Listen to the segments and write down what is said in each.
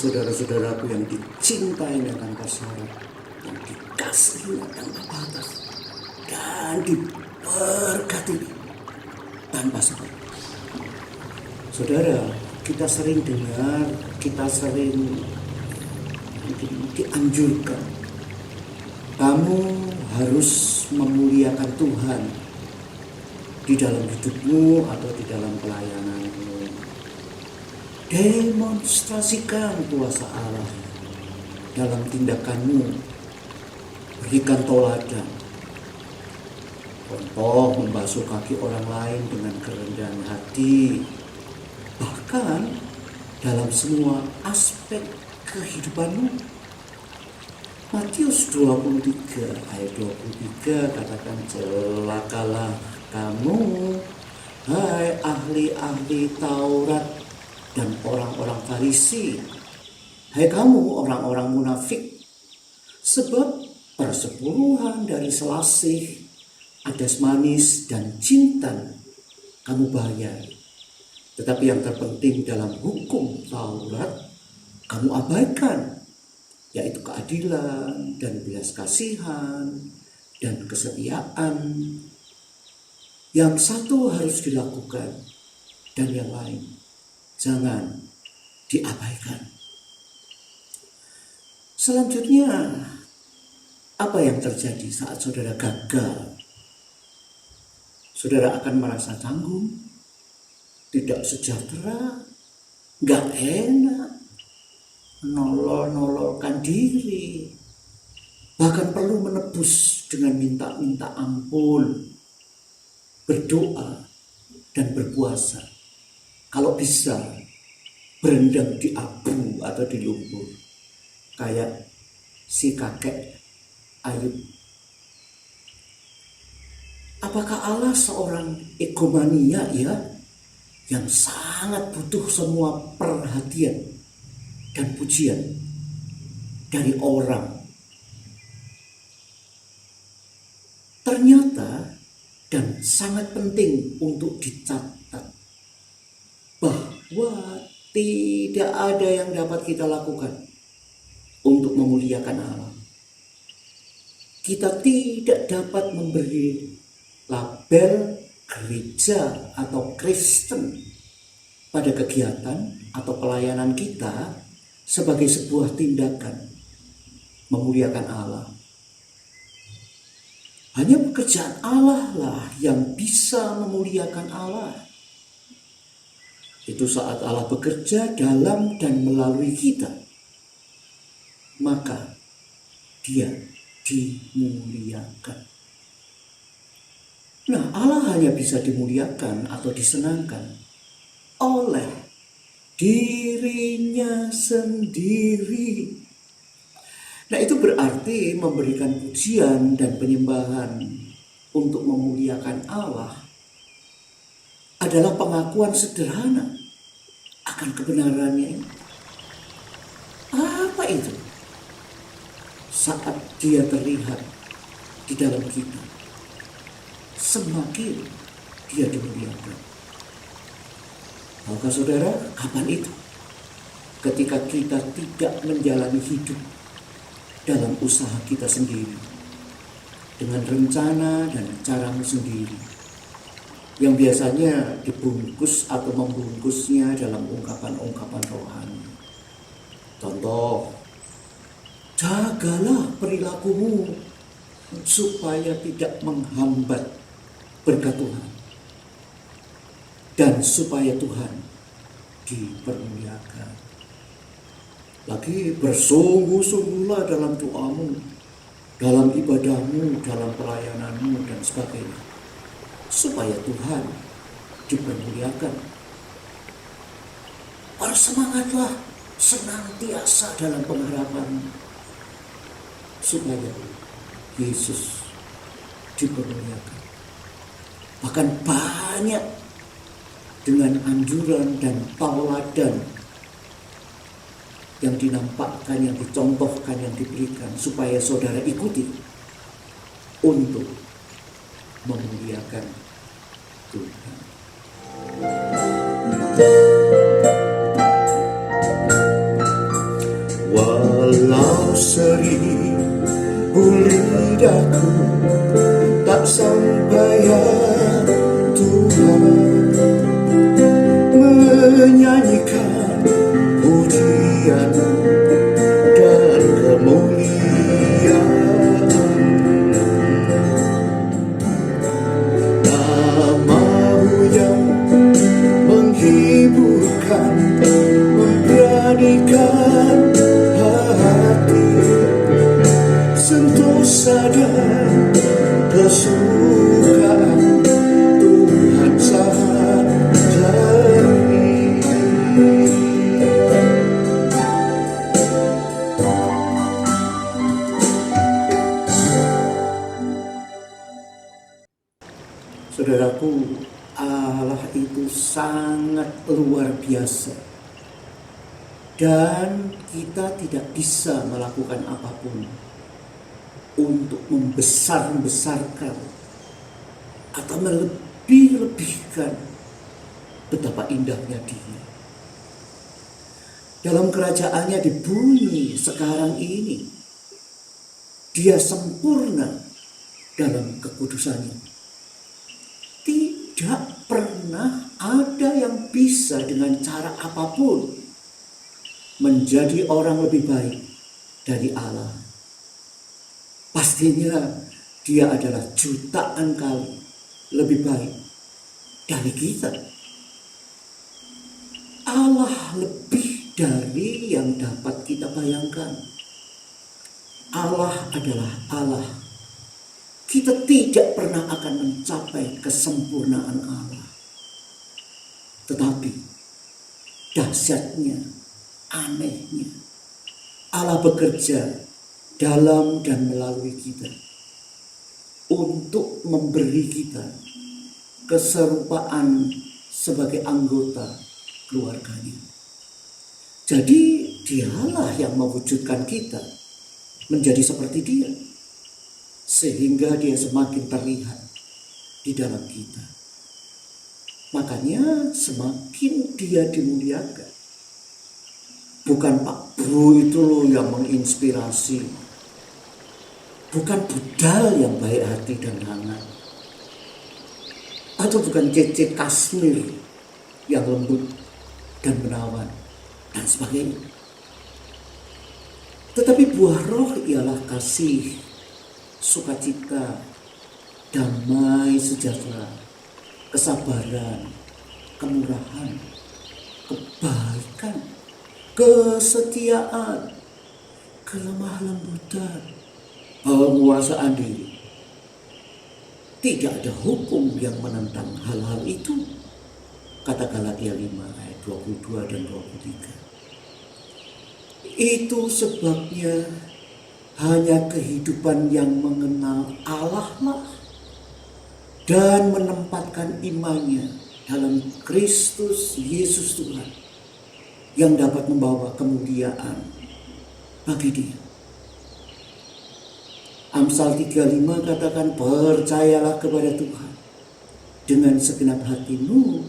saudara-saudaraku yang dicintai tanpa syarat, yang dikasihi tanpa batas, dan diberkati tanpa sebab. Saudara, kita sering dengar, kita sering dianjurkan, kamu harus memuliakan Tuhan di dalam hidupmu atau di dalam pelayananmu. Demonstrasikan kuasa Allah dalam tindakanmu. Berikan teladan. Contoh, membasuh kaki orang lain dengan kerendahan hati. Bahkan dalam semua aspek kehidupanmu. Matius 23 ayat 23 katakan, celakalah kamu, hai ahli-ahli Taurat dan orang-orang Farisi, hai kamu orang-orang munafik, sebab persepuluhan dari selasih, adas manis, dan jintan kamu bayar. Tetapi yang terpenting dalam hukum Taurat kamu abaikan, yaitu keadilan dan belas kasihan dan kesetiaan. Yang satu harus dilakukan dan yang lain jangan diabaikan. Selanjutnya, apa yang terjadi saat saudara gagal? Saudara akan merasa tanggung, tidak sejahtera, gak enak, nolol-nololkan diri, bahkan perlu menebus dengan minta-minta ampun, berdoa, dan berpuasa. Kalau bisa, berendam di abu atau di lumpur, kayak si kakek Ayub. Apakah Allah seorang egomania ya, yang sangat butuh semua perhatian dan pujian dari orang? Ternyata dan sangat penting untuk dicatat bahwa tidak ada yang dapat kita lakukan untuk memuliakan Allah. Kita tidak dapat memberi label gereja atau Kristen pada kegiatan atau pelayanan kita sebagai sebuah tindakan memuliakan Allah. Hanya pekerjaan Allah lah yang bisa memuliakan Allah. Itu saat Allah bekerja dalam dan melalui kita, maka Dia dimuliakan. Nah, Allah hanya bisa dimuliakan atau disenangkan oleh dirinya sendiri. Nah, itu berarti memberikan pujian dan penyembahan untuk memuliakan Allah adalah pengakuan sederhana akan kebenarannya. Apa itu? Saat Dia terlihat di dalam kita, semakin Dia dimuliakan. Tahukah saudara, kapan itu? Ketika kita tidak menjalani hidup dalam usaha kita sendiri, dengan rencana dan caramu sendiri, yang biasanya dibungkus atau membungkusnya dalam ungkapan-ungkapan rohani. Contoh, jagalah perilakumu supaya tidak menghambat berkat Tuhan, dan supaya Tuhan dipermuliakan. Lagi, bersungguh-sungguhlah dalam doamu, dalam ibadahmu, dalam pelayananmu, dan sebagainya, supaya Tuhan dipermuliakan. Bersemangatlah senantiasa dalam pengharapanmu, supaya Yesus dipermuliakan. Bahkan banyak dengan anjuran dan tauladan yang dinampakkan, yang dicontohkan, yang diberikan, supaya saudara ikuti untuk memuliakan Tuhan. lidahku tak sampai ya Tuhan menyanyikan pujian dan kemuliaan. Namamu yang menghiburkan, memberanikan hati, sentosa dan kesukaan Tuhan sangat jernih. Saudaraku, Allah itu sangat luar biasa dan kita tidak bisa melakukan apapun untuk membesar-besarkan atau melebih-lebihkan betapa indahnya Dia. Dalam kerajaannya di bumi sekarang ini, Dia sempurna dalam kekudusannya. Tidak pernah ada yang bisa dengan cara apapun menjadi orang lebih baik dari Allah. Pastinya Dia adalah jutaan kali lebih baik dari kita. Allah lebih dari yang dapat kita bayangkan. Allah adalah Allah. Kita tidak pernah akan mencapai kesempurnaan Allah. Tetapi dahsyatnya, anehnya, Allah bekerja dalam dan melalui kita untuk memberi kita keserupaan sebagai anggota keluarganya. Jadi Dialah yang mewujudkan kita menjadi seperti Dia, sehingga Dia semakin terlihat di dalam kita. Makanya semakin Dia dimuliakan. Bukan Pak Bro itu loh yang menginspirasi, bukan budal yang baik hati dan hangat, atau bukan Cece Kasmir yang lembut dan menawan dan sebagainya. Tetapi buah roh ialah kasih, sukacita, damai sejahtera, kesabaran, kemurahan, kebaikan, kesetiaan, kelemah lembutan, penguasaan diri. Tidak ada hukum yang menentang hal-hal itu. Kata Galatia 5 ayat 22 dan 23. Itu sebabnya hanya kehidupan yang mengenal Allah lah dan menempatkan imannya dalam Kristus Yesus Tuhan yang dapat membawa kemuliaan bagi Dia. Amsal 35 katakan, percayalah kepada Tuhan dengan segenap hatimu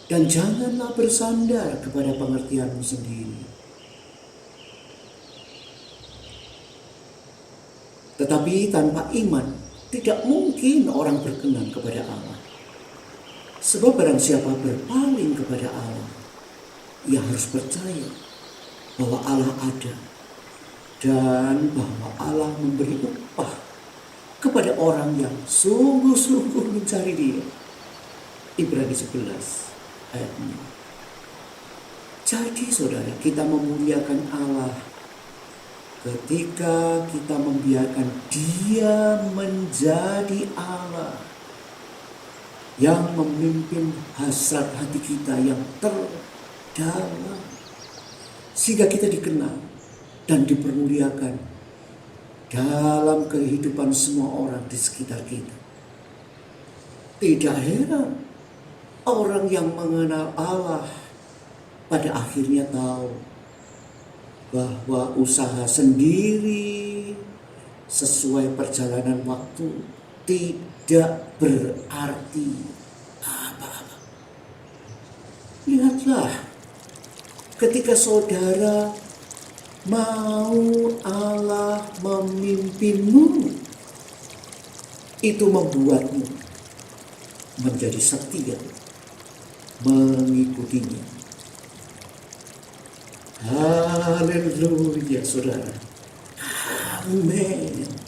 dan janganlah bersandar kepada pengertianmu sendiri. Tetapi tanpa iman tidak mungkin orang berkenan kepada Allah. Sebab barang siapa berpaling kepada Allah, ia harus percaya bahwa Allah ada dan bahwa Allah memberi upah kepada orang yang sungguh-sungguh mencari Dia. Ibrani 11 ayat 6. Jadi saudara, kita memuliakan Allah ketika kita membiarkan Dia menjadi Allah yang memimpin hasrat hati kita yang terdalam, sehingga kita dikenal dan dipermuliakan dalam kehidupan semua orang di sekitar kita. Tidak heran orang yang mengenal Allah pada akhirnya tahu bahwa usaha sendiri sesuai perjalanan waktu tidak berarti apa-apa. Lihatlah, ketika saudara mau Allah memimpinmu itu membuatmu menjadi setia mengikutinya. Haleluya, saudara. Amin.